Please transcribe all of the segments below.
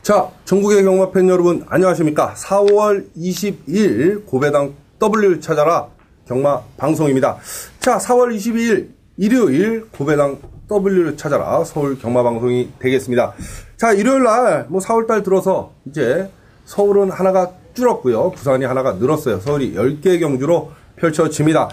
자, 전국의 경마팬 여러분 안녕하십니까. 4월 22일 고배당 W를 찾아라 경마 방송입니다. 자, 4월 22일 일요일 고배당 W를 찾아라 서울 경마 방송이 되겠습니다. 자, 일요일날 4월달 들어서 이제 서울은 하나가 줄었고요. 부산이 하나가 늘었어요. 서울이 10개 경주로 펼쳐집니다.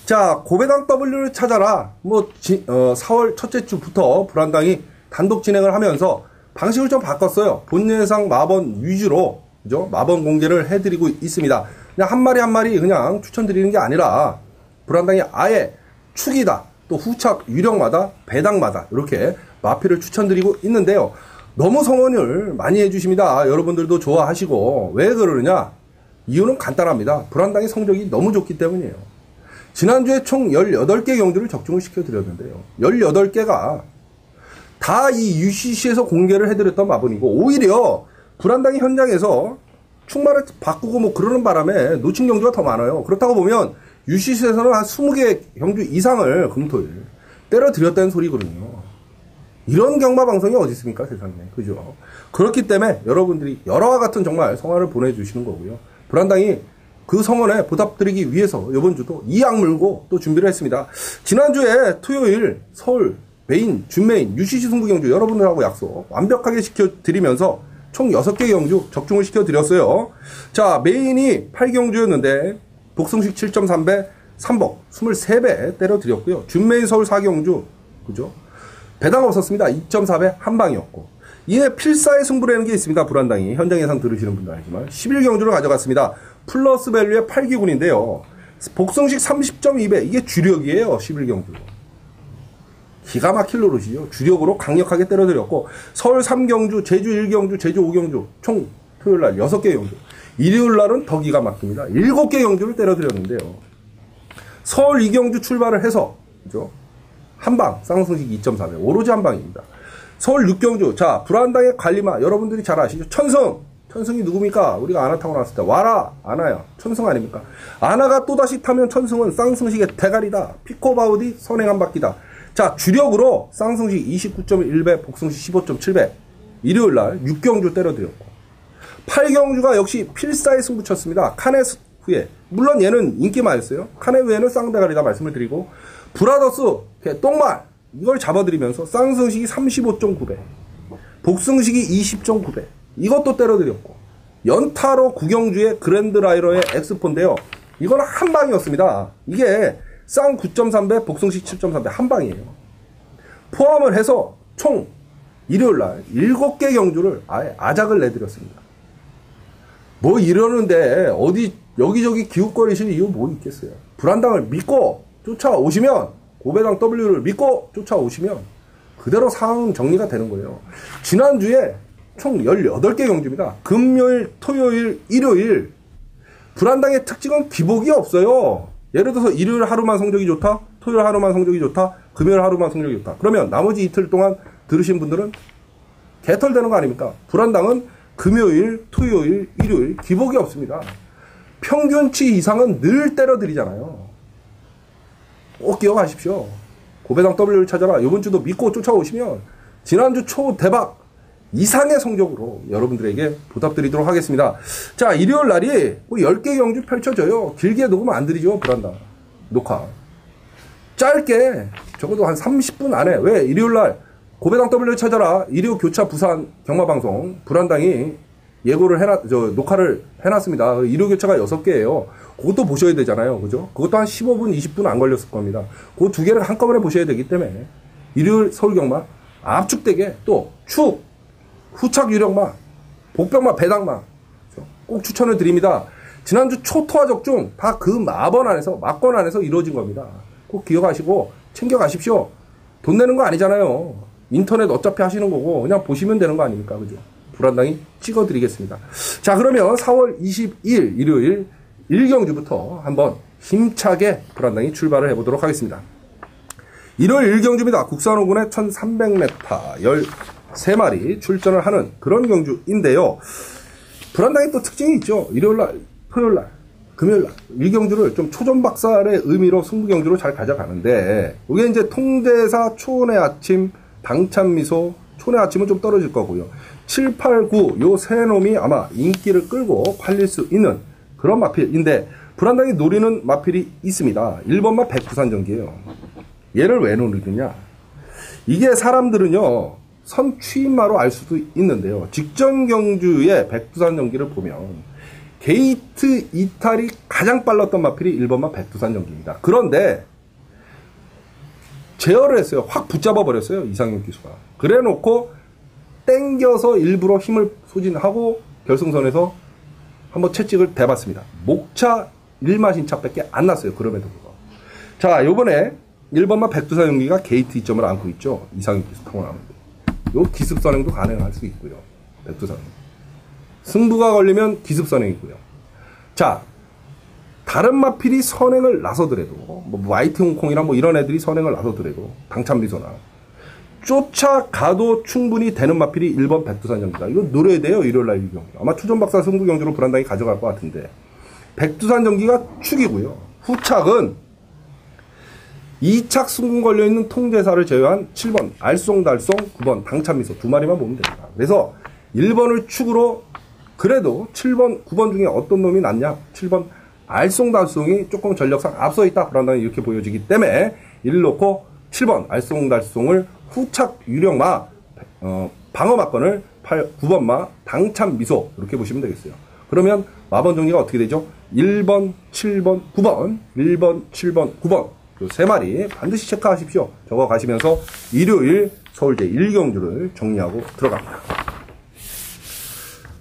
자, 고배당 W를 찾아라 4월 첫째 주부터 불안당이 단독 진행을 하면서 방식을 좀 바꿨어요. 본 예상 마번 위주로, 그죠? 마번 공개를 해드리고 있습니다. 그냥 한 마리 한 마리 그냥 추천드리는 게 아니라, 불안당이 아예 축이다, 또 후착 유령마다, 배당마다, 이렇게 마피를 추천드리고 있는데요. 너무 성원을 많이 해주십니다. 여러분들도 좋아하시고, 왜 그러느냐? 이유는 간단합니다. 불안당의 성적이 너무 좋기 때문이에요. 지난주에 총 18개 경주를 적중을 시켜드렸는데요. 18개가 다 이 UCC에서 공개를 해드렸던 마번이고, 오히려 불안당이 현장에서 축마를 바꾸고 그러는 바람에 놓친 경주가 더 많아요. 그렇다고 보면 UCC에서는 한 20개 경주 이상을 금토일 때려드렸다는 소리거든요. 이런 경마 방송이 어디 있습니까, 세상에. 그죠? 그렇기 때문에 여러분들이 열화와 같은 정말 성화를 보내주시는 거고요. 불안당이 그 성원에 보답드리기 위해서 이번 주도 이 악물고 또 준비를 했습니다. 지난주에 토요일 서울 메인, 준메인, UCC 승부경주 여러분들하고 약속 완벽하게 시켜드리면서 총 6개 경주 적중을 시켜드렸어요. 자, 메인이 8경주였는데 복승식 7.3배, 3복 23배 때려드렸고요. 준메인 서울 4경주, 그죠? 배당 없었습니다. 2.4배 한 방이었고. 이에 필사의 승부라는 게 있습니다. 불안당이. 현장 예상 들으시는 분도 아니지만 11경주를 가져갔습니다. 플러스 밸류의 8기군인데요. 복승식 30.2배, 이게 주력이에요. 11경주. 기가 막힐 노릇이죠. 주력으로 강력하게 때려드렸고, 서울 3경주, 제주 1경주, 제주 5경주, 총 토요일날 6개 경주. 일요일날은 더 기가 막힙니다. 7개 경주를 때려드렸는데요. 서울 2경주 출발을 해서, 그죠? 한방, 쌍승식 2.4배, 오로지 한방입니다. 서울 6경주, 자, 불안당의 관리마, 여러분들이 잘 아시죠? 천승이 누굽니까? 우리가 아나 타고 나왔을 때, 와라! 아나야. 천승 아닙니까? 아나가 또다시 타면 천승은 쌍승식의 대가리다. 피코바우디 선행 한 바퀴다. 자, 주력으로 쌍승식 29.1배, 복승식 15.7배. 일요일날 6경주 때려드렸고. 8경주가 역시 필사의 승부 쳤습니다. 카네 후에. 물론 얘는 인기마였어요. 카네 후에는 쌍대가리다 말씀을 드리고. 브라더스, 똥말. 이걸 잡아드리면서 쌍승식이 35.9배. 복승식이 20.9배. 이것도 때려드렸고. 연타로 9경주의 그랜드라이더의 엑스포인데요. 이건 한 방이었습니다. 이게 쌍 9.3배, 복승식 7.3배 한 방이에요. 포함을 해서 총 일요일날 7개 경주를 아예 아작을 내드렸습니다. 뭐 이러는데 어디 여기저기 기웃거리실 이유 뭐 있겠어요. 불안당을 믿고 쫓아오시면, 고배당 W를 믿고 쫓아오시면 그대로 상황 정리가 되는 거예요. 지난주에 총 18개 경주입니다. 금요일, 토요일, 일요일. 불안당의 특징은 기복이 없어요. 예를 들어서 일요일 하루만 성적이 좋다, 토요일 하루만 성적이 좋다, 금요일 하루만 성적이 좋다. 그러면 나머지 이틀 동안 들으신 분들은 개털되는 거 아닙니까? 불안당은 금요일, 토요일, 일요일 기복이 없습니다. 평균치 이상은 늘 때려드리잖아요. 꼭 기억하십시오. 고배당 W를 찾아라. 이번 주도 믿고 쫓아오시면 지난주 초 대박 이상의 성적으로 여러분들에게 보답드리도록 하겠습니다. 자, 일요일 날이 10개 경주 펼쳐져요. 길게 녹음 안 드리죠, 불안당. 녹화. 짧게, 적어도 한 30분 안에, 왜? 일요일 날, 고배당 W를 찾아라. 일요 교차 부산 경마방송, 불안당이 녹화를 해놨습니다. 일요 교차가 6개예요. 그것도 보셔야 되잖아요. 그죠? 그것도 한 15분, 20분 안 걸렸을 겁니다. 그 2개를 한꺼번에 보셔야 되기 때문에, 일요일 서울 경마, 압축되게, 또, 후착 유령마, 복병마, 배당마 꼭 추천을 드립니다. 지난주 초토화 적중 다 그 마번 안에서, 막권 안에서 이루어진 겁니다. 꼭 기억하시고 챙겨가십시오. 돈 내는 거 아니잖아요. 인터넷 어차피 하시는 거고 그냥 보시면 되는 거 아닙니까? 그죠? 불안당이 찍어드리겠습니다. 자, 그러면 4월 22일 일요일 1경주부터 한번 힘차게 불안당이 출발을 해보도록 하겠습니다. 일요일 1경주입니다. 국산 5군의 1300m 13마리 출전을 하는 그런 경주인데요. 불안당이 또 특징이 있죠. 일요일날, 토요일날, 금요일날 1경주를 좀 초전박살의 의미로 승부경주로 잘 가져가는데, 이게 이제 통대사 초원의 아침, 당찬미소, 초원의 아침은 좀 떨어질 거고요. 7, 8, 9 요 세 놈이 아마 인기를 끌고 팔릴 수 있는 그런 마필인데 불안당이 노리는 마필이 있습니다. 1번마 백두산전기예요. 얘를 왜 노리느냐? 이게 사람들은요 선취인마로 알 수도 있는데요. 직전 경주의 백두산전기를 보면 게이트 이탈이 가장 빨랐던 마필이 1번마 백두산전기입니다. 그런데 제어를 했어요. 확 붙잡아 버렸어요. 이상현 기수가. 그래 놓고 땡겨서 일부러 힘을 소진하고 결승선에서 한번 채찍을 대봤습니다. 목차 1마신차밖에 안 났어요. 그럼에도 불구하고. 자, 요번에 1번마 백두산전기가 게이트 2점을 안고 있죠. 이상현 기수 타고 나오는데. 요 기습선행도 가능할 수 있고요. 백두산행. 승부가 걸리면 기습선행이고요. 자, 다른 마필이 선행을 나서더라도 뭐 화이트 홍콩이나 뭐 이런 애들이 선행을 나서더라도 당찬미소나 쫓아가도 충분히 되는 마필이 1번 백두산전기다. 이거 노려야 돼요. 일요일날 이 경기. 아마 투전박사 승부경주로 불안당이 가져갈 것 같은데 백두산전기가 축이고요. 후착은 2착 승군 걸려있는 통제사를 제외한 7번 알쏭달쏭 9번 당찬미소 두 마리만 보면 됩니다. 그래서 1번을 축으로 그래도 7번 9번 중에 어떤 놈이 낫냐? 7번 알쏭달쏭이 조금 전력상 앞서 있다. 불안당이 이렇게 보여지기 때문에 이를 놓고 7번 알쏭달쏭을 후착 유령마 방어막건을 9번마 당찬미소 이렇게 보시면 되겠어요. 그러면 마번 정리가 어떻게 되죠? 1번, 7번, 9번 1번, 7번, 9번 그 세 마리 반드시 체크하십시오. 적어 가시면서 일요일 서울제 1경주를 정리하고 들어갑니다.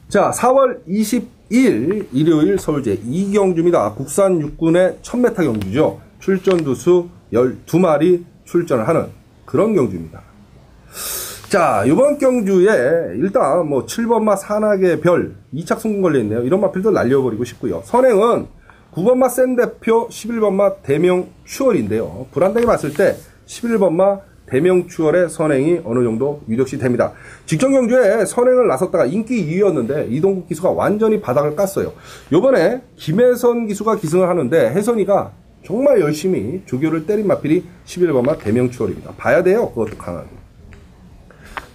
자, 4월 20일 일요일 서울제 2경주입니다. 국산 육군의 1000m 경주죠. 출전 두수 12마리 출전을 하는 그런 경주입니다. 자, 이번 경주에 일단 뭐 7번마 산악의 별 2착 승군 걸려있네요. 이런 마필도 날려버리고 싶고요. 선행은 9번마 센대표 11번마 대명추월인데요. 불안당이 봤을 때 11번마 대명추월의 선행이 어느 정도 유력시 됩니다. 직전 경주에 선행을 나섰다가 인기 2위였는데 이동국 기수가 완전히 바닥을 깠어요. 요번에 김혜선 기수가 기승을 하는데 혜선이가 정말 열심히 조교를 때린 마필이 11번마 대명추월입니다. 봐야 돼요. 그것도 강하게.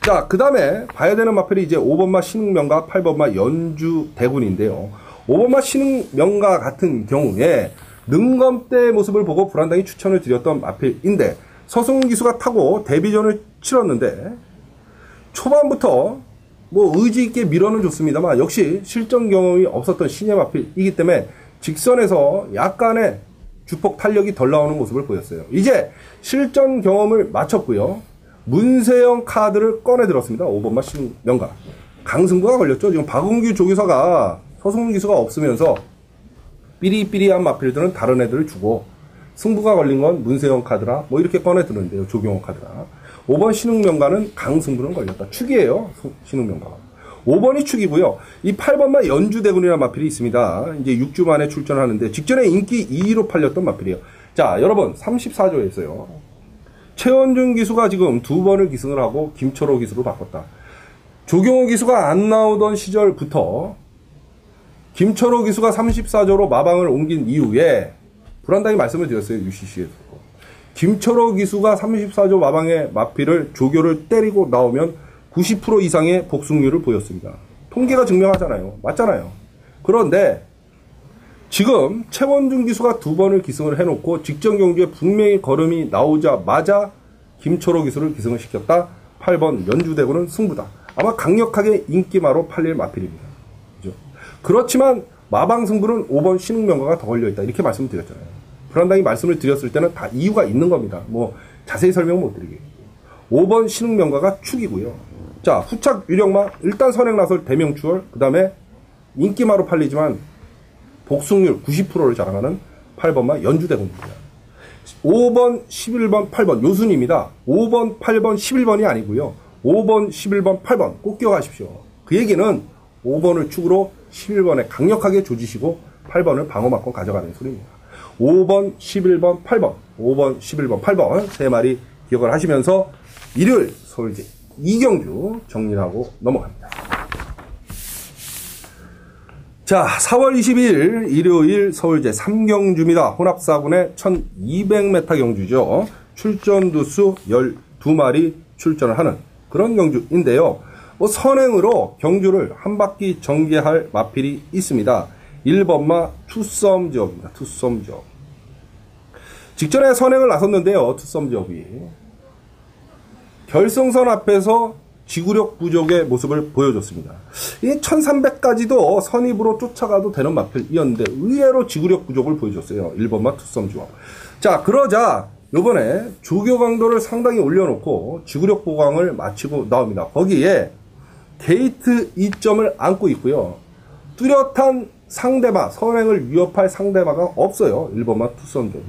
자, 그 다음에 봐야 되는 마필이 이제 5번마 신흥명가 8번마 연주대군인데요. 5번마 신흥명가 같은 경우에 능검대의 모습을 보고 불안당이 추천을 드렸던 마필인데 서승훈 기수가 타고 데뷔전을 치렀는데 초반부터 뭐 의지 있게 밀어는 줬습니다만 역시 실전 경험이 없었던 신예 마필이기 때문에 직선에서 약간의 주폭 탄력이 덜 나오는 모습을 보였어요. 이제 실전 경험을 마쳤고요. 문세영 카드를 꺼내 들었습니다. 5번마 신명가. 강승부가 걸렸죠. 지금 박은규 조교사가 서승훈 기수가 없으면서 삐리삐리한 마필들은 다른 애들을 주고 승부가 걸린 건 문세영 카드라 뭐 이렇게 꺼내 드는데요. 조경호 카드라. 5번 신흥명가는 강승부는 걸렸다. 축이에요. 신흥명가가. 5번이 축이고요. 이 8번만 연주대군이라는 마필이 있습니다. 이제 6주 만에 출전하는데 직전에 인기 2위로 팔렸던 마필이에요. 자, 여러분 34조에서요. 최원준 기수가 지금 2번을 기승을 하고 김철호 기수로 바꿨다. 조경호 기수가 안 나오던 시절부터 김철호 기수가 34조로 마방을 옮긴 이후에 불안당히 말씀을 드렸어요. UCC에서. 김철호 기수가 34조 마방의 마필을 조교를 때리고 나오면 90% 이상의 복승률을 보였습니다. 통계가 증명하잖아요. 맞잖아요. 그런데 지금 최원준 기수가 2번을 기승을 해놓고 직전 경주에 분명히 걸음이 나오자마자 김철호 기수를 기승을 시켰다. 8번 연주대구는 승부다. 아마 강력하게 인기마로 팔릴 마필입니다. 그죠? 그렇지만 마방 승부는 5번 신흥명가가 더 걸려있다. 이렇게 말씀드렸잖아요. 불안당히 말씀을 드렸을 때는 다 이유가 있는 겁니다. 뭐 자세히 설명 못 드리겠고. 5번 신흥명가가 축이고요. 자, 후착 유령마 일단 선행 나설 대명추월 그 다음에 인기마로 팔리지만 복승률 90%를 자랑하는 8번마 연주대군입니다. 5번, 11번, 8번 요순입니다. 5번, 8번, 11번이 아니고요. 5번, 11번, 8번 꼭 기억하십시오. 그 얘기는 5번을 축으로 11번에 강력하게 조지시고 8번을 방어막고 가져가는 소리입니다. 5번, 11번, 8번 5번, 11번, 8번 세 마리 기억을 하시면서 일요일 서울제 2경주 정리하고 넘어갑니다. 자, 4월 22일 일요일 서울제 3경주입니다. 혼합사군의 1200m 경주죠. 출전 두수 12마리 출전을 하는 그런 경주인데요. 선행으로 경주를 한 바퀴 전개할 마필이 있습니다. 1번마 투썸즈업입니다. 투썸즈업. 직전에 선행을 나섰는데요. 투썸즈업이. 결승선 앞에서 지구력 부족의 모습을 보여줬습니다. 이 1300까지도 선입으로 쫓아가도 되는 마필이었는데 의외로 지구력 부족을 보여줬어요. 1번마 투썸즈업. 자, 그러자 요번에 조교 강도를 상당히 올려놓고 지구력 보강을 마치고 나옵니다. 거기에 게이트 2점을 안고 있고요. 뚜렷한 상대마, 선행을 위협할 상대마가 없어요. 1번마 투썸즈업이.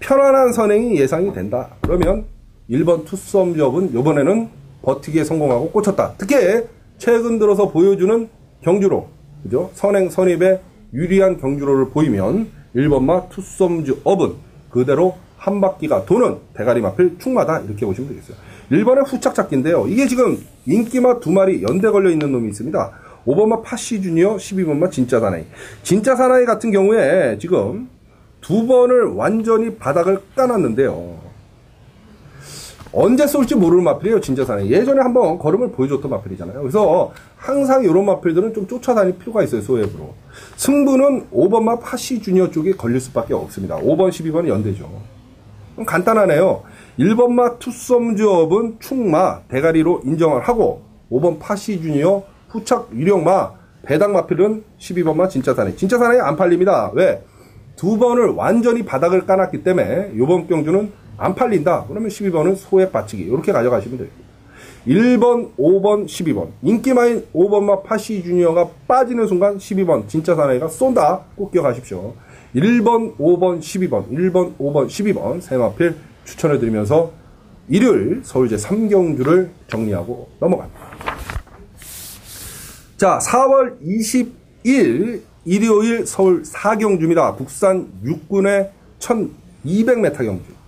편안한 선행이 예상이 된다. 그러면 1번 투썸즈업은 요번에는 버티기에 성공하고 꽂혔다. 특히 최근 들어서 보여주는 경주로, 그죠? 선행, 선입에 유리한 경주로를 보이면 1번마 투썸즈업은 그대로 한 바퀴가 도는 대가리 마필 충마다. 이렇게 보시면 되겠어요. 1번의 후착 잡기인데요. 이게 지금 인기마 두 마리 연대 걸려 있는 놈이 있습니다. 5번마 파시 주니어, 12번마 진짜 사나이. 진짜 사나이 같은 경우에 지금 두 번을 완전히 바닥을 까놨는데요. 언제 쏠지 모르는 마필이에요. 진짜 사나이. 예전에 한번 걸음을 보여줬던 마필이잖아요. 그래서 항상 이런 마필들은 좀 쫓아다닐 필요가 있어요. 소액으로. 승부는 5번마 파시 주니어 쪽에 걸릴 수밖에 없습니다. 5번, 12번은 연대죠. 간단하네요. 1번마 투썸즈업은 충마, 대가리로 인정을 하고 5번 파시 주니어, 후착 유령마, 배당 마필은 12번마 진짜 사나이. 진짜 사나이 안 팔립니다. 왜? 두 번을 완전히 바닥을 까놨기 때문에 요번 경주는 안 팔린다. 그러면 12번은 소액 받치기. 이렇게 가져가시면 돼요. 1번, 5번, 12번. 인기마인 5번마 파시 주니어가 빠지는 순간 12번 진짜 사나이가 쏜다. 꼭 기억하십시오. 1번, 5번, 12번. 1번, 5번, 12번. 세 마필 추천해드리면서 일요일 서울 제3경주를 정리하고 넘어갑니다. 자, 4월 20일 일요일 서울 4경주입니다. 국산 6군의 1200m 경주.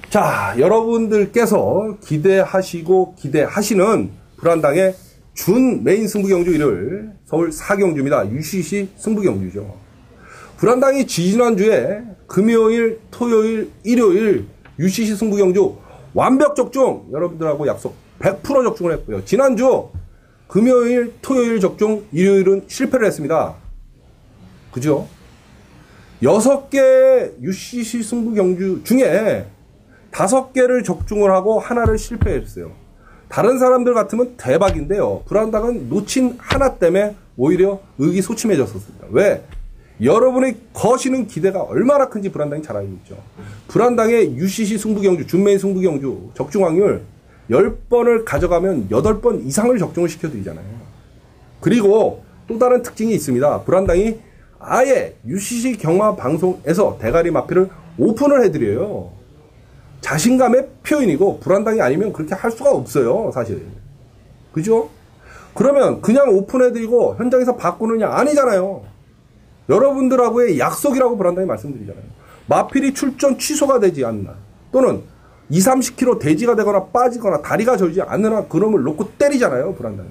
자, 여러분들께서 기대하시고 기대하시는 불안당의 준 메인 승부경주 일요일 서울 4경주입니다. UCC 승부경주죠. 불안당이 지지난주에 금요일, 토요일, 일요일 UCC 승부경주 완벽 적중 여러분들하고 약속 100% 적중을 했고요. 지난주 금요일, 토요일 적중, 일요일은 실패를 했습니다. 그죠? 6개 UCC 승부경주 중에 5개를 적중을 하고 하나를 실패했어요. 다른 사람들 같으면 대박인데요. 불안당은 놓친 하나 때문에 오히려 의기소침해졌었습니다. 왜? 여러분의 거시는 기대가 얼마나 큰지 불안당이 잘 알고 있죠. 불안당의 UCC 승부경주, 준메인 승부경주 적중 확률 10번을 가져가면 8번 이상을 적중을 시켜드리잖아요. 그리고 또 다른 특징이 있습니다. 불안당이 아예 UCC 경마 방송에서 대가리 마필을 오픈을 해드려요. 자신감의 표현이고 불안당이 아니면 그렇게 할 수가 없어요. 사실. 그죠? 그러면 그냥 오픈해드리고 현장에서 바꾸느냐? 아니잖아요. 여러분들하고의 약속이라고 불안당이 말씀드리잖아요. 마필이 출전 취소가 되지 않나 또는 20, 30kg 대지가 되거나 빠지거나 다리가 절지 않는 그놈을 놓고 때리잖아요. 불안당이.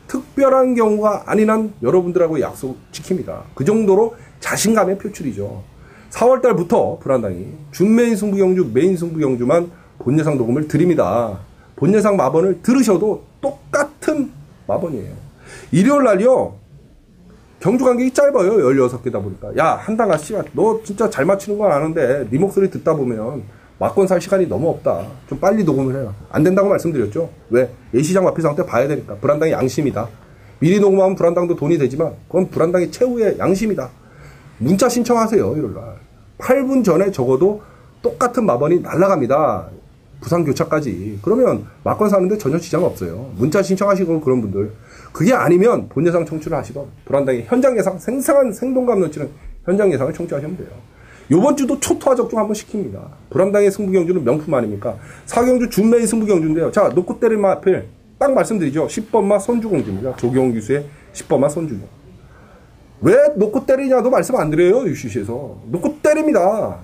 특별한 경우가 아닌 한 여러분들하고 약속 지킵니다. 그 정도로 자신감의 표출이죠. 4월달부터 불안당이 준메인 승부경주, 메인 승부경주만 본예상 도금을 드립니다. 본예상 마번을 들으셔도 똑같은 마번이에요. 일요일 날요. 경주 간격이 짧아요. 16개다 보니까. 야, 한당 아씨, 너 진짜 잘 맞히는 건 아는데 네 목소리 듣다 보면 막권 살 시간이 너무 없다. 좀 빨리 녹음을 해요. 안 된다고 말씀드렸죠. 왜? 예시장 마필 상태 봐야 되니까. 불안당이 양심이다. 미리 녹음하면 불안당도 돈이 되지만 그건 불안당이 최후의 양심이다. 문자 신청하세요. 일요일날. 8분 전에 적어도 똑같은 마번이 날아갑니다. 부산교차까지. 그러면 막권 사는데 전혀 지장 없어요. 문자 신청하시고 그런 분들. 그게 아니면 본 예상 청취를 하시던 불안당의 현장 예상, 생생한 생동감 넘치는 현장 예상을 청취하시면 돼요. 요번 주도 초토화 적중 한번 시킵니다. 불안당의 승부경주는 명품 아닙니까? 4경주 준메인 승부경주인데요. 자, 놓고 때릴 마필 딱 말씀드리죠. 10번마 선주공주입니다. 조경훈 기수의 10번마 선주공. 왜 놓고 때리냐도 말씀 안 드려요. UCC에서. 놓고 때립니다.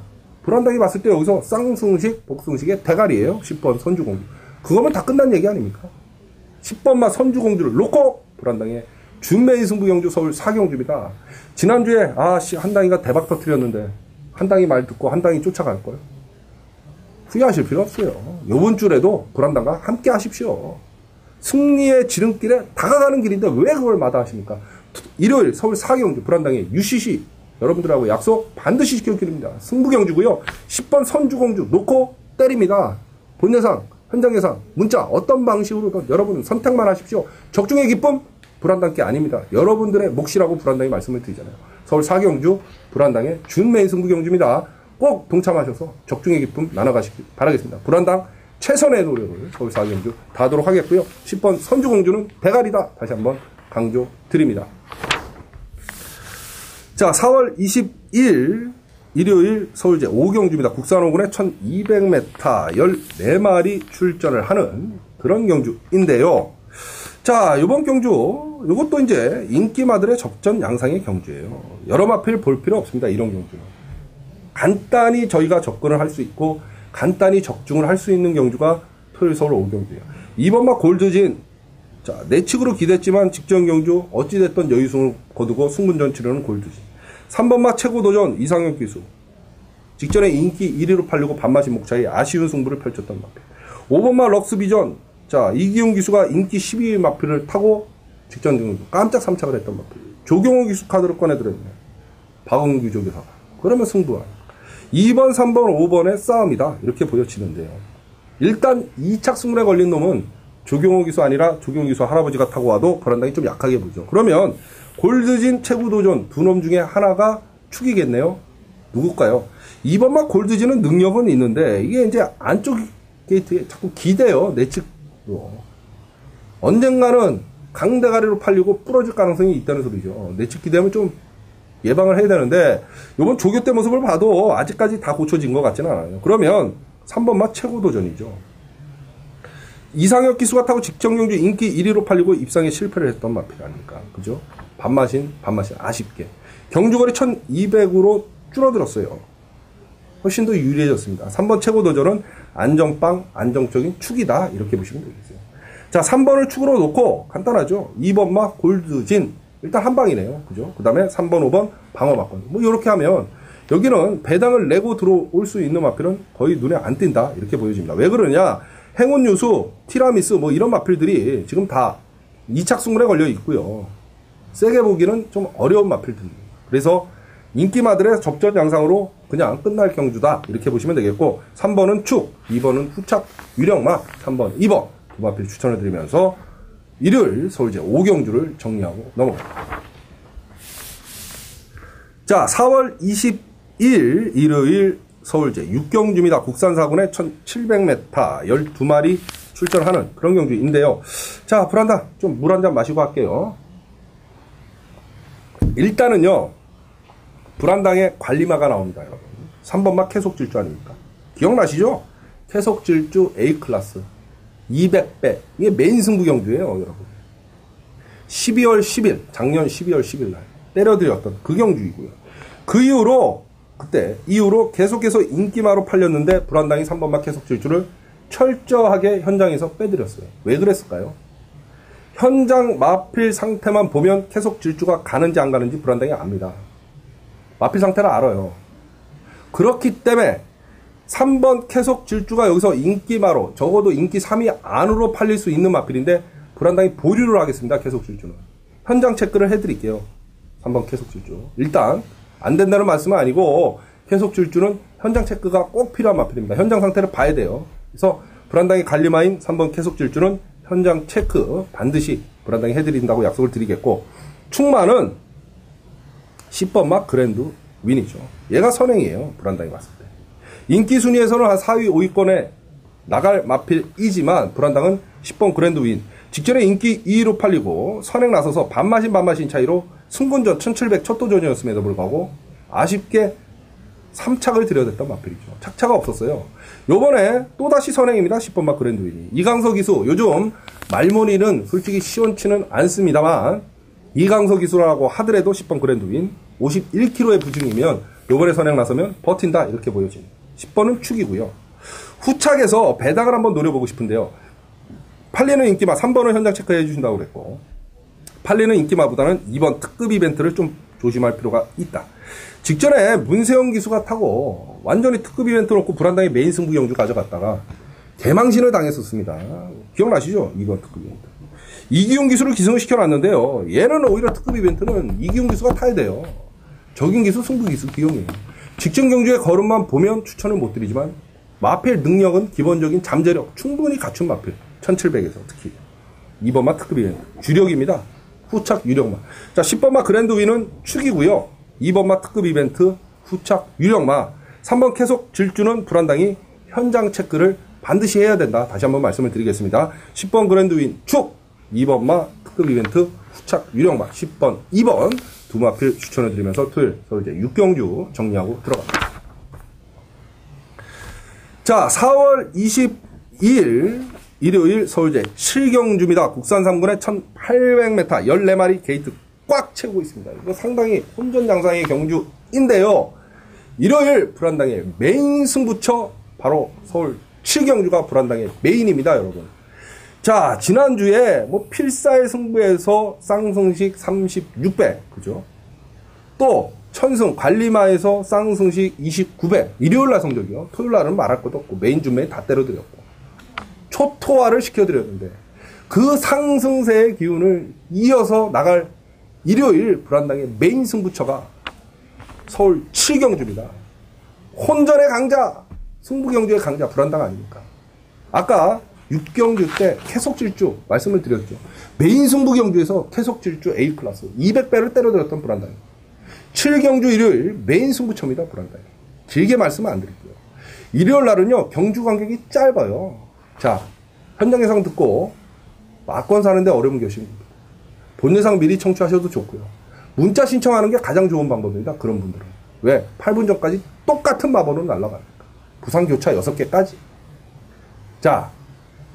불안당이 봤을 때 여기서 쌍승식, 복승식의 대가리예요. 10번 선주공주. 그거면 다 끝난 얘기 아닙니까? 10번마 선주공주를 놓고 불안당의 준메인 승부경주 서울 4경주입니다. 지난주에 한당이가 대박 터뜨렸는데 한당이 말 듣고 한당이 쫓아갈 걸. 후회하실 필요 없어요. 요번 주에도 불안당과 함께 하십시오. 승리의 지름길에 다가가는 길인데 왜 그걸 마다하십니까? 일요일 서울 4경주 불안당의 UCC 여러분들하고 약속 반드시 지켜드립니다. 승부경주고요. 10번 선주공주 놓고 때립니다. 본 예상, 현장 예상, 문자 어떤 방식으로 여러분 선택만 하십시오. 적중의 기쁨 불안당께 아닙니다. 여러분들의 몫이라고 불안당이 말씀을 드리잖아요. 서울 4경주 불안당의 준메인 승부경주입니다. 꼭 동참하셔서 적중의 기쁨 나눠가시길 바라겠습니다. 불안당 최선의 노력을 서울 4경주 다하도록 하겠고요. 10번 선주공주는 대가리다. 다시 한번 강조 드립니다. 자, 4월 20일 일요일 서울제 5경주입니다. 국산 5군에 1200m 14마리 출전을 하는 그런 경주인데요. 자, 요번 경주, 요것도 이제 인기마들의 접전 양상의 경주예요. 여러 마필 볼 필요 없습니다. 이런 경주는. 간단히 저희가 접근을 할 수 있고, 간단히 적중을 할 수 있는 경주가 토요일 서울 5경주예요. 이번 막 골드진, 자, 내측으로 기댔지만 직전 경주, 어찌됐던 여유승을 거두고 승분전 치르는 골드진. 3번 막 최고 도전 이상형 기수. 직전에 인기 1위로 팔리고 반마신 목차에 아쉬운 승부를 펼쳤던 마필. 5번 막 럭스비전. 자, 이기용 기수가 인기 12위 마필을 타고 직전 경주 깜짝 삼착을 했던 마필. 조경호 기수 카드를 꺼내들었네요. 박원규 조교사가. 그러면 승부와. 2번, 3번, 5번의 싸움이다. 이렇게 보여지는데요. 일단 2착 승문에 걸린 놈은 조경호 기수 아니라 조경호 기수 할아버지가 타고 와도 불안당이 좀 약하게 보죠. 그러면 골드진 최고도전 두 놈 중에 하나가 축이겠네요. 누굴까요? 2번 막 골드진은 능력은 있는데 이게 이제 안쪽 게이트에 자꾸 기대요. 내측으로. 언젠가는 강대가리로 팔리고 부러질 가능성이 있다는 소리죠. 내측 기대하면 좀 예방을 해야 되는데 이번 조교 때 모습을 봐도 아직까지 다 고쳐진 것 같지는 않아요. 그러면 3번 막 최고도전이죠. 이상혁 기수가 타고 직전 경주 인기 1위로 팔리고 입상에 실패를 했던 마필 아닙니까? 그죠? 반마신 아쉽게. 경주거리 1200으로 줄어들었어요. 훨씬 더 유리해졌습니다. 3번 최고도전은 안정빵, 안정적인 축이다. 이렇게 보시면 되겠어요. 자, 3번을 축으로 놓고 간단하죠. 2번 막 골드진. 일단 한 방이네요. 그죠? 그 다음에 3번, 5번 방어 막건. 뭐 이렇게 하면 여기는 배당을 내고 들어올 수 있는 마필은 거의 눈에 안 띈다. 이렇게 보여집니다. 왜 그러냐? 행운유수, 티라미스 뭐 이런 마필들이 지금 다 2착 승문에 걸려 있고요. 세게 보기는 좀 어려운 마필들입니다. 그래서 인기마들의 접전 양상으로 그냥 끝날 경주다. 이렇게 보시면 되겠고 3번은 축, 2번은 후착, 유령마, 3번, 2번 두 마필 추천을 드리면서 일요일 서울제 5경주를 정리하고 넘어갑니다. 자, 4월 20일 일요일 서울제 6경주입니다. 국산 4군에 1700m 12마리 출전하는 그런 경주인데요. 자, 불안당 좀 물 한 잔 마시고 할게요. 일단은요, 불안당에 관리마가 나옵니다, 여러분. 3번 막 계속질주 아닙니까? 기억나시죠? 계속질주 A클래스 200배. 이게 메인 승부 경주예요, 여러분. 12월 10일, 작년 12월 10일 날 때려드렸던 그 경주이고요. 그 이후로 그때 이후로 계속해서 인기마로 팔렸는데 불안당이 3번 막 계속질주를 철저하게 현장에서 빼드렸어요. 왜 그랬을까요? 현장 마필 상태만 보면 계속 질주가 가는지 안 가는지 불안당이 압니다. 마필 상태를 알아요. 그렇기 때문에 3번 계속 질주가 여기서 인기마로 적어도 인기 3위 안으로 팔릴 수 있는 마필인데 불안당이 보류를 하겠습니다. 계속 질주는. 현장 체크를 해드릴게요. 3번 계속 질주. 일단 안 된다는 말씀은 아니고 계속 질주는 현장 체크가 꼭 필요한 마필입니다. 현장 상태를 봐야 돼요. 그래서 불안당이 관리마인 3번 계속 질주는 현장 체크 반드시 불안당이 해드린다고 약속을 드리겠고 충마는 10번 막 그랜드 윈이죠. 얘가 선행이에요. 불안당이 봤을 때. 인기 순위에서는 한 4위 5위권에 나갈 마필이지만 불안당은 10번 그랜드 윈. 직전에 인기 2위로 팔리고 선행 나서서 반마신 차이로 승군전 1700 첫 도전이었음에도 불구하고 아쉽게 3착을 들여댔던 마필이죠. 착차가 없었어요. 요번에 또다시 선행입니다. 10번 막 그랜드 윈이. 이강석 기수 요즘 말문이는 솔직히 시원치는 않습니다만 이강석 기수라고 하더라도 10번 그랜드 윈 51kg의 부중이면 요번에 선행 나서면 버틴다 이렇게 보여집니다. 10번은 축이고요. 후착에서 배당을 한번 노려보고 싶은데요. 팔리는 인기마 3번을 현장 체크해 주신다고 그랬고 팔리는 인기마보다는 2번 특급 이벤트를 좀 조심할 필요가 있다. 직전에 문세영 기수가 타고 완전히 특급 이벤트 놓고 불안당의 메인 승부 경주 가져갔다가 개망신을 당했었습니다. 기억나시죠? 2번 특급 이벤트. 이기용 기수를 기승을 시켜놨는데요. 얘는 오히려 특급 이벤트는 이기용 기수가 타야 돼요. 적용 기수, 승부 기수, 기용이에요. 직전 경주의 걸음만 보면 추천을 못 드리지만 마필 능력은 기본적인 잠재력 충분히 갖춘 마필 1700에서 특히 2번마 특급 이벤트 주력입니다. 후착 유력마. 자, 10번마 그랜드 위는 축이고요. 2번마 특급 이벤트 후착 유력마. 3번 계속 질주는 불안당이 현장 체크를 반드시 해야 된다. 다시 한번 말씀을 드리겠습니다. 10번 그랜드 윈 축, 2번마 특급 이벤트 후착 유력마, 10번, 2번 두 마필 추천을 드리면서 토요일 서울제 6경주 정리하고 들어갑니다. 자, 4월 22일 일요일 서울제 7경주입니다. 국산 3군의 1800m 14마리 게이트 꽉 채우고 있습니다. 이거 상당히 혼전장상의 경주인데요. 일요일 불안당의 메인 승부처 바로 서울 7경주가 불안당의 메인입니다, 여러분. 자, 지난주에 뭐 필사의 승부에서 쌍승식 36배, 그죠? 또 천승 관리마에서 쌍승식 29배. 일요일날 성적이요. 토요일날은 말할 것도 없고 메인 준메인 다 때려드렸고 초토화를 시켜드렸는데 그 상승세의 기운을 이어서 나갈 일요일 불안당의 메인 승부처가 서울 7경주입니다. 혼전의 강자, 승부경주의 강자 불안당 아닙니까? 아까 6경주 때 캐속질주 말씀을 드렸죠. 메인 승부경주에서 캐속질주 A클래스 200배를 때려들었던 불안당입니다. 7경주 일요일 메인 승부처입니다. 불안당이. 길게 말씀은 안 드릴게요. 일요일 날은요 경주 간격이 짧아요. 자, 현장 예상 듣고 막권 사는데 어려움 계신 분들 본 예상 미리 청취하셔도 좋고요. 문자 신청하는 게 가장 좋은 방법입니다. 그런 분들은. 왜? 8분 전까지 똑같은 마법으로 날아가니까. 부산 교차 6개까지. 자,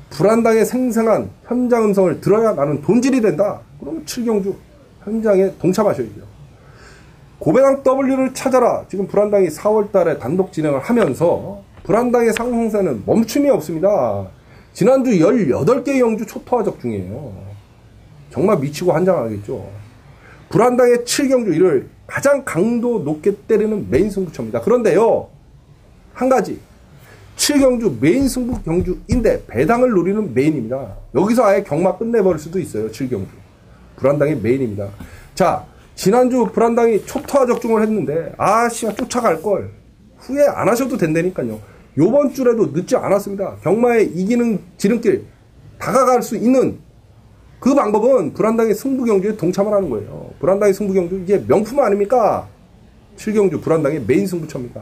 불안당의 생생한 현장 음성을 들어야 나는 돈질이 된다. 그러면 7경주 현장에 동참하셔야죠. 고배당 W를 찾아라. 지금 불안당이 4월 달에 단독 진행을 하면서 불안당의 상승세는 멈춤이 없습니다. 지난주 18개 경주 초토화적 중이에요. 정말 미치고 환장하겠죠. 불안당의 7경주 일요일 가장 강도 높게 때리는 메인 승부처입니다. 그런데요, 한 가지. 7경주 메인 승부 경주인데 배당을 노리는 메인입니다. 여기서 아예 경마 끝내버릴 수도 있어요. 7경주. 불안당의 메인입니다. 자, 지난주 불안당이 초토화 적중을 했는데 씨발 쫓아갈걸. 후회 안 하셔도 된다니까요. 요번 주에도 늦지 않았습니다. 경마에 이기는 지름길 다가갈 수 있는 그 방법은 불안당의 승부경주에 동참을 하는 거예요. 불안당의 승부경주 이게 명품 아닙니까? 7경주 불안당의 메인 승부처입니다.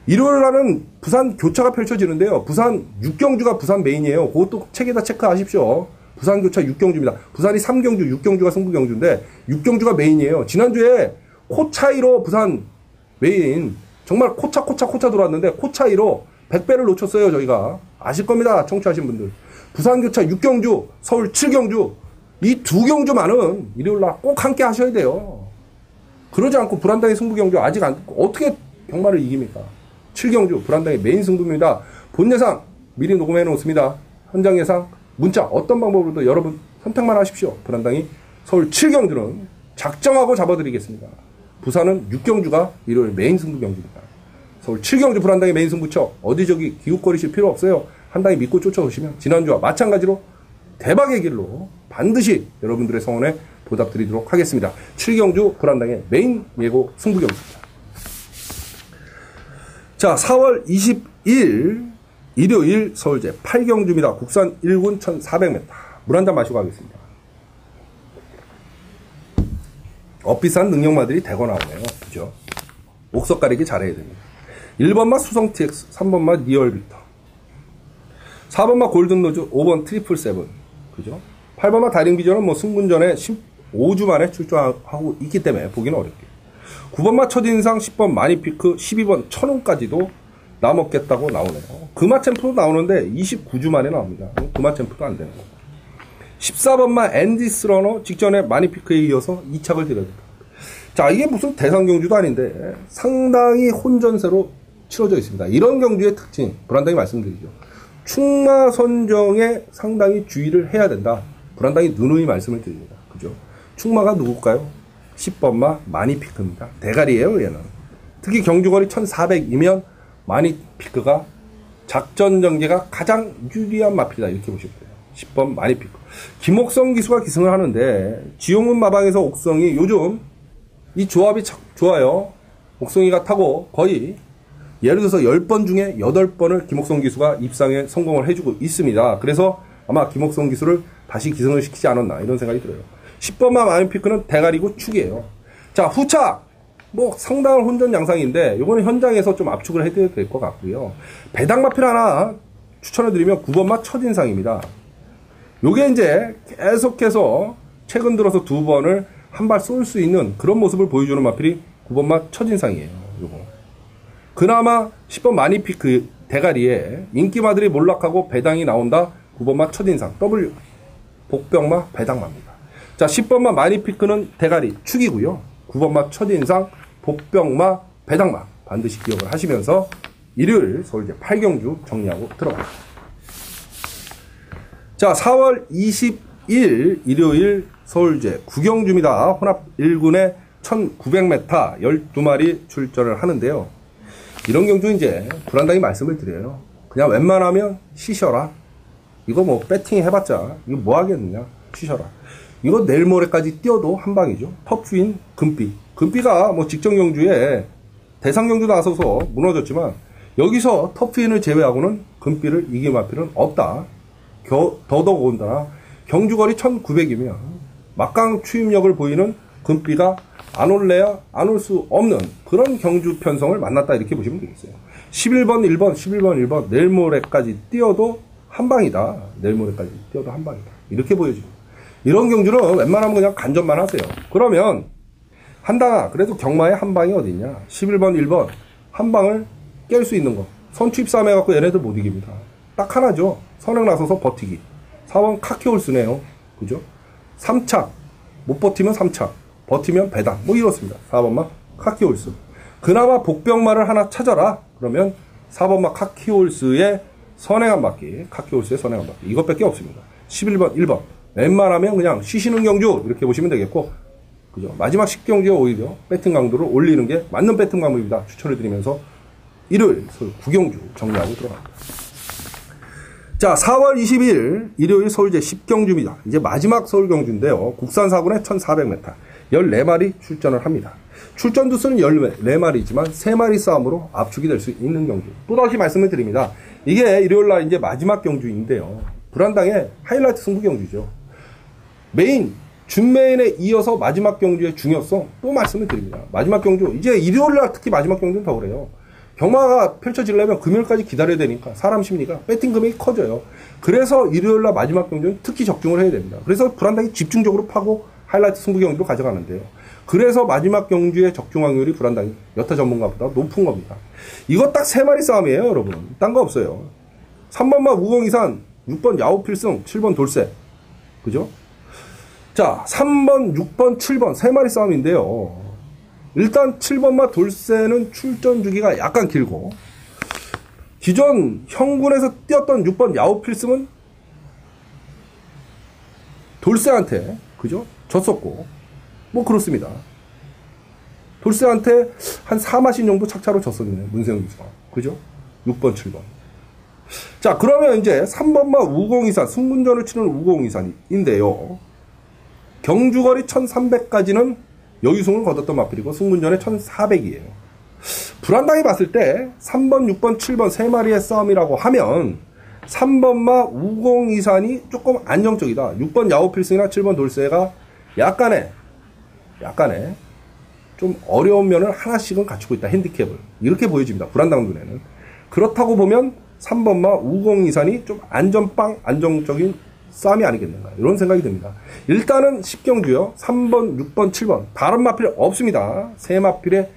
일요일 날은 부산 교차가 펼쳐지는데요. 부산 6경주가 부산 메인이에요. 그것도 책에다 체크하십시오. 부산 교차 6경주입니다. 부산이 3경주, 6경주가 승부경주인데 6경주가 메인이에요. 지난주에 코 차이로 부산 메인 정말 코차 돌았는데 코 차이로 100배를 놓쳤어요. 저희가. 아실 겁니다. 청취하신 분들. 부산 교차 6경주, 서울 7경주 이 두 경주만은 일요일 날 꼭 함께 하셔야 돼요. 그러지 않고 불안당의 승부경주 아직 안 듣고 어떻게 경마를 이깁니까? 7경주 불안당의 메인 승부입니다. 본 예상 미리 녹음해 놓습니다. 현장 예상 문자 어떤 방법으로도 여러분 선택만 하십시오. 불안당이 서울 7경주는 작정하고 잡아드리겠습니다. 부산은 6경주가 일요일 메인 승부경주입니다. 서울 7경주 불안당의 메인 승부처 어디저기 기웃거리실 필요 없어요. 한 당이 믿고 쫓아오시면 지난주와 마찬가지로 대박의 길로 반드시 여러분들의 성원에 보답드리도록 하겠습니다. 7경주 불안당의 메인 예고 승부경주입니다. 자, 4월 20일 일요일 서울제 8경주입니다. 국산 1군 1400m. 물 한 잔 마시고 가겠습니다. 엇비싼 능력마들이 대거 나오네요. 그죠? 옥석 가리기 잘해야 됩니다. 1번마 수성 TX, 3번마 리얼비터, 4번마 골든로즈, 5번 트리플 세븐. 그죠? 8번마 다링비전은 뭐 승분전에 15주 만에 출전하고 있기 때문에 보기는 어렵게. 9번마 첫인상, 10번 마니피크, 12번 천운까지도 남았겠다고 나오네요. 금화챔프도 나오는데 29주 만에 나옵니다. 금화챔프도 안 되는 거고. 14번마 앤디스러너 직전에 마니피크에 이어서 2착을 드려야 됩니다. 자, 이게 무슨 대상경주도 아닌데 상당히 혼전세로 치러져 있습니다. 이런 경주의 특징 불안당이 말씀드리죠. 충마 선정에 상당히 주의를 해야 된다. 불안당이 누누이 말씀을 드립니다. 그죠? 충마가 누굴까요? 10번마 마니피크입니다. 대가리예요, 얘는. 특히 경주거리 1400이면 마니피크가 작전 전개가 가장 유리한 마필이다. 이렇게 보시면 돼요. 10번 마니피크. 김옥성 기수가 기승을 하는데 지용문 마방에서 옥성이 요즘 이 조합이 참 좋아요. 옥성이가 타고 거의 예를 들어서 10번 중에 8번을 김옥성 기수가 입상에 성공을 해주고 있습니다. 그래서 아마 김옥성 기수를 다시 기승을 시키지 않았나 이런 생각이 들어요. 10번마 마니피크는 대가리고 축이에요. 자, 후착 뭐 상당한 혼전 양상인데 요거는 현장에서 좀 압축을 해드려야 될 것 같고요. 배당마필 하나 추천해드리면 9번마 첫인상입니다. 요게 이제 계속해서 최근 들어서 2번을 한 발 쏠 수 있는 그런 모습을 보여주는 마필이 9번마 첫인상이에요. 요거. 그나마 10번 마니피크 대가리에 인기마들이 몰락하고 배당이 나온다. 9번마 첫인상 W 복병마 배당마입니다. 자, 10번마 마니피크는 대가리 축이고요. 9번마 첫인상 복병마 배당마 반드시 기억을 하시면서 일요일 서울제 8경주 정리하고 들어갑니다. 자, 4월 20일 일요일 서울제 9경주입니다. 혼합 1군에 1900m 12마리 출전을 하는데요. 이런 경주 이제 불안당히 말씀을 드려요. 그냥 웬만하면 쉬셔라. 이거 뭐 배팅 해봤자 이거 뭐 하겠느냐. 쉬셔라. 이거 내일 모레까지 뛰어도 한 방이죠. 터프인 금비. 금비가 뭐 직전 경주에 대상 경주 나서서 무너졌지만 여기서 터프인을 제외하고는 금비를 이길 마필은 없다. 더더군다나 경주거리 1900이면 막강 추임력을 보이는 금비가 안 올래야 안 올 수 없는 그런 경주 편성을 만났다 이렇게 보시면 되겠어요. 11번 1번 11번 1번 내일 모레까지 뛰어도 한 방이다. 내일 모레까지 뛰어도 한 방이다. 이렇게 보여집니다. 이런 경주는 웬만하면 그냥 간접만 하세요. 그러면 한당아 그래도 경마에 한 방이 어디 있냐. 11번 1번 한 방을 깰 수 있는 거. 선취입 싸움 해갖고 얘네들 못 이깁니다. 딱 하나죠. 선행 나서서 버티기. 4번 카키홀스네요. 그죠? 3착 못 버티면 3착 버티면 배당 뭐 이렇습니다. 4번마 카키홀스. 그나마 복병마를 하나 찾아라. 그러면 4번마 카키홀스의 선행 한 바퀴. 카키홀스의 선행 한 바퀴. 이것밖에 없습니다. 11번 1번 웬만하면 그냥 쉬시는 경주 이렇게 보시면 되겠고, 그죠? 마지막 10경주에 오히려 배팅 강도를 올리는 게 맞는 배팅 방법입니다. 추천을 드리면서 일요일 서울 9경주 정리하고 들어갑니다. 자, 4월 20일 일요일 서울제 10경주입니다. 이제 마지막 서울 경주인데요. 국산 4군에 1400m 14마리 출전을 합니다. 출전 두수는 14마리지만 3마리 싸움으로 압축이 될 수 있는 경주. 또다시 말씀을 드립니다. 이게 일요일날 이제 마지막 경주인데요. 불안당의 하이라이트 승부 경주죠. 메인, 준메인에 이어서 마지막 경주의 중요성 또 말씀을 드립니다. 마지막 경주, 이제 일요일날 특히 마지막 경주는 더 그래요. 경마가 펼쳐지려면 금요일까지 기다려야 되니까 사람 심리가 배팅 금액이 커져요. 그래서 일요일날 마지막 경주는 특히 적중을 해야 됩니다. 그래서 불안당이 집중적으로 파고 하이라이트 승부 경주로 가져가는데요. 그래서 마지막 경주의 적중 확률이 불안당이 여타 전문가보다 높은 겁니다. 이거 딱 3마리 싸움이에요, 여러분. 딴 거 없어요. 3번마 우공이산, 6번 야오필승, 7번 돌쇠. 그죠? 자, 3번, 6번, 7번 3마리 싸움인데요. 일단 7번마 돌쇠는 출전 주기가 약간 길고, 기존 형군에서 뛰었던 6번 야오필승은 돌쇠한테, 그죠? 졌었고, 뭐 그렇습니다. 돌쇠한테 한 4마신 정도 착차로 졌었네요. 문세영 기수가. 그죠? 6번, 7번. 자, 그러면 이제 3번마 우공이산, 승문전을 치는 우공이산인데요. 경주거리 1300까지는 여유승을 거뒀던 마필이고 승문전에 1400이에요. 불안당이 봤을 때 3번, 6번, 7번 3마리의 싸움이라고 하면 3번마 우공이산이 조금 안정적이다. 6번 야오필승이나 7번 돌쇠가 약간의 좀 어려운 면을 하나씩은 갖추고 있다. 핸디캡을. 이렇게 보여집니다. 불안당 눈에는. 그렇다고 보면 3번마 우공이산이 좀 안정적인 싸움이 아니겠는가. 이런 생각이 듭니다. 일단은 10경주요. 3번, 6번, 7번. 다른 마필 없습니다. 세 마필의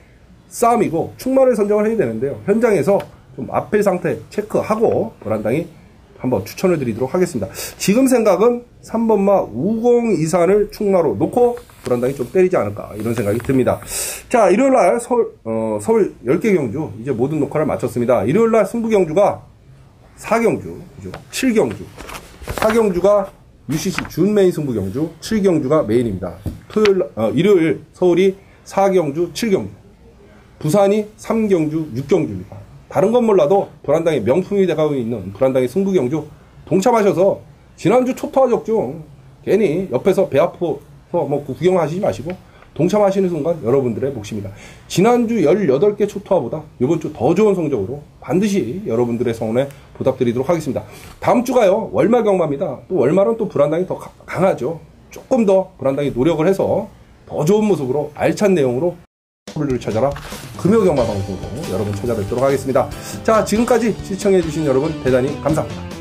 싸움이고 충마를 선정을 해야 되는데요. 현장에서 좀 마필 상태 체크하고 불안당이 한번 추천을 드리도록 하겠습니다. 지금 생각은 3번마 우공이산을 충마로 놓고 불안당이 좀 때리지 않을까 이런 생각이 듭니다. 자, 일요일날 서울 10개 경주 이제 모든 녹화를 마쳤습니다. 일요일날 승부 경주가 4경주, 그죠? 7경주. 4경주가 UCC 준메인 승부 경주, 7경주가 메인입니다. 일요일 서울이 4경주, 7경주. 부산이 3경주, 6경주입니다. 다른 건 몰라도 불안당의 명품이 돼가고 있는 불안당의 승부 경주 동참하셔서 지난주 초토화 적중 괜히 옆에서 배 아파서 뭐 구경하시지 마시고 동참하시는 순간 여러분들의 몫입니다. 지난주 18개 초토화보다 이번 주 더 좋은 성적으로 반드시 여러분들의 성원에 보답드리도록 하겠습니다. 다음 주가요, 월말 경마입니다. 또 월말은 또 불안당이 더 강하죠. 조금 더 불안당이 노력을 해서 더 좋은 모습으로 알찬 내용으로 W를 찾아라 금요 경마 방송으로 여러분 찾아뵙도록 하겠습니다. 자, 지금까지 시청해주신 여러분 대단히 감사합니다.